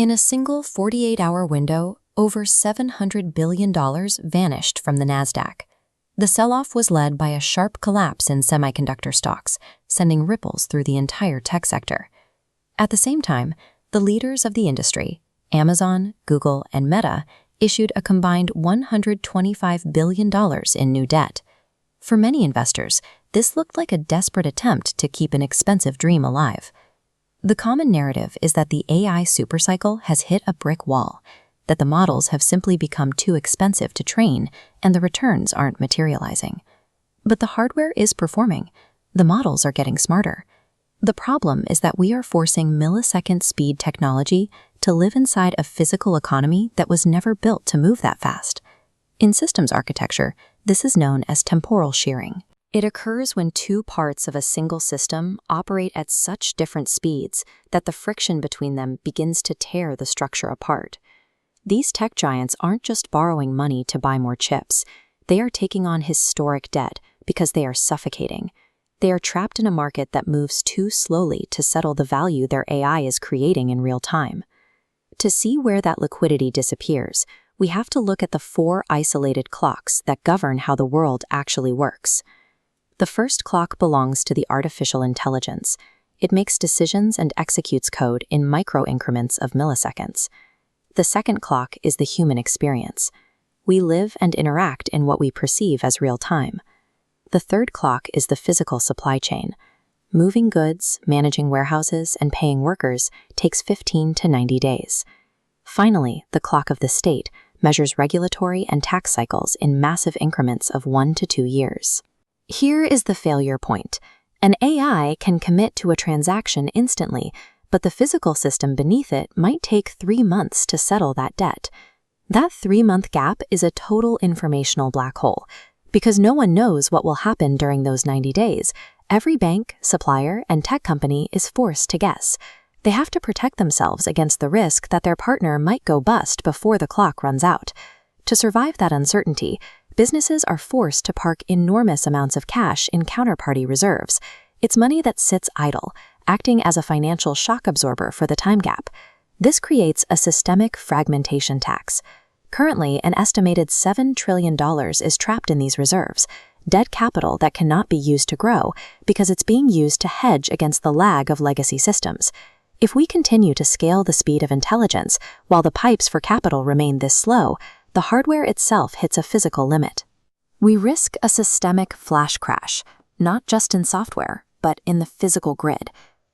In a single 48-hour window, over $700 billion vanished from the NASDAQ. The sell-off was led by a sharp collapse in semiconductor stocks, sending ripples through the entire tech sector. At the same time, the leaders of the industry, Amazon, Google, and Meta, issued a combined $125 billion in new debt. For many investors, this looked like a desperate attempt to keep an expensive dream alive. The common narrative is that the AI supercycle has hit a brick wall, that the models have simply become too expensive to train and the returns aren't materializing. But the hardware is performing. The models are getting smarter. The problem is that we are forcing millisecond speed technology to live inside a physical economy that was never built to move that fast. In systems architecture, this is known as temporal shearing. It occurs when two parts of a single system operate at such different speeds that the friction between them begins to tear the structure apart. These tech giants aren't just borrowing money to buy more chips. They are taking on historic debt because they are suffocating. They are trapped in a market that moves too slowly to settle the value their AI is creating in real time. To see where that liquidity disappears, we have to look at the 4 isolated clocks that govern how the world actually works. The first clock belongs to the artificial intelligence. It makes decisions and executes code in micro increments of milliseconds. The second clock is the human experience. We live and interact in what we perceive as real time. The third clock is the physical supply chain. Moving goods, managing warehouses, and paying workers takes 15 to 90 days. Finally, the clock of the state measures regulatory and tax cycles in massive increments of 1 to 2 years. Here is the failure point. An AI can commit to a transaction instantly, but the physical system beneath it might take 3 months to settle that debt. That 3-month gap is a total informational black hole. Because no one knows what will happen during those 90 days, every bank, supplier, and tech company is forced to guess. They have to protect themselves against the risk that their partner might go bust before the clock runs out. To survive that uncertainty, businesses are forced to park enormous amounts of cash in counterparty reserves. It's money that sits idle, acting as a financial shock absorber for the time gap. This creates a systemic fragmentation tax. Currently, an estimated $7 trillion is trapped in these reserves, dead capital that cannot be used to grow because it's being used to hedge against the lag of legacy systems. If we continue to scale the speed of intelligence while the pipes for capital remain this slow, the hardware itself hits a physical limit. We risk a systemic flash crash, not just in software, but in the physical grid.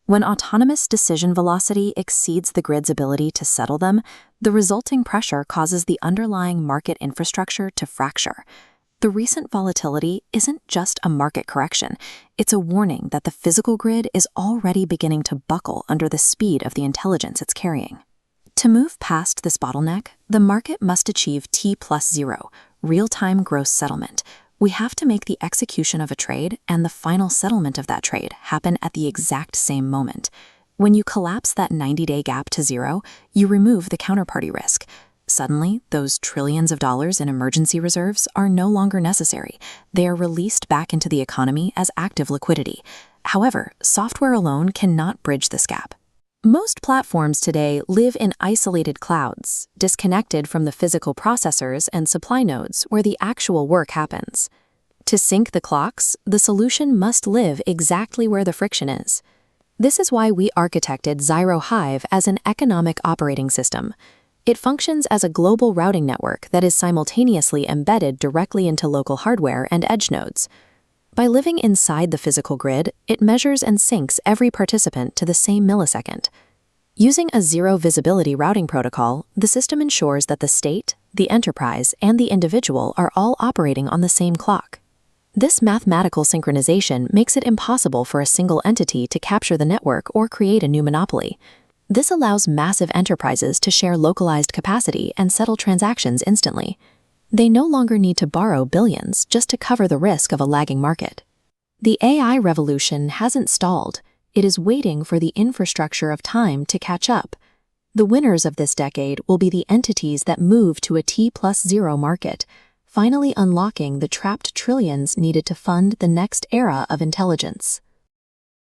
When autonomous decision velocity exceeds the grid's ability to settle them, the resulting pressure causes the underlying market infrastructure to fracture. The recent volatility isn't just a market correction, it's a warning that the physical grid is already beginning to buckle under the speed of the intelligence it's carrying. To move past this bottleneck, the market must achieve T+0, real-time gross settlement. We have to make the execution of a trade and the final settlement of that trade happen at the exact same moment. When you collapse that 90-day gap to zero, you remove the counterparty risk. Suddenly, those trillions of dollars in emergency reserves are no longer necessary. They are released back into the economy as active liquidity. However, software alone cannot bridge this gap. Most platforms today live in isolated clouds, disconnected from the physical processors and supply nodes where the actual work happens. To sync the clocks, the solution must live exactly where the friction is. This is why we architected ZYRO HIVE as an economic operating system. It functions as a global routing network that is simultaneously embedded directly into local hardware and edge nodes. By living inside the physical grid, it measures and syncs every participant to the same millisecond. Using a zero-visibility routing protocol, the system ensures that the state, the enterprise, and the individual are all operating on the same clock. This mathematical synchronization makes it impossible for a single entity to capture the network or create a new monopoly. This allows massive enterprises to share localized capacity and settle transactions instantly. They no longer need to borrow billions just to cover the risk of a lagging market. The AI revolution hasn't stalled. It is waiting for the infrastructure of time to catch up. The winners of this decade will be the entities that move to a T+0 market, finally unlocking the trapped trillions needed to fund the next era of intelligence.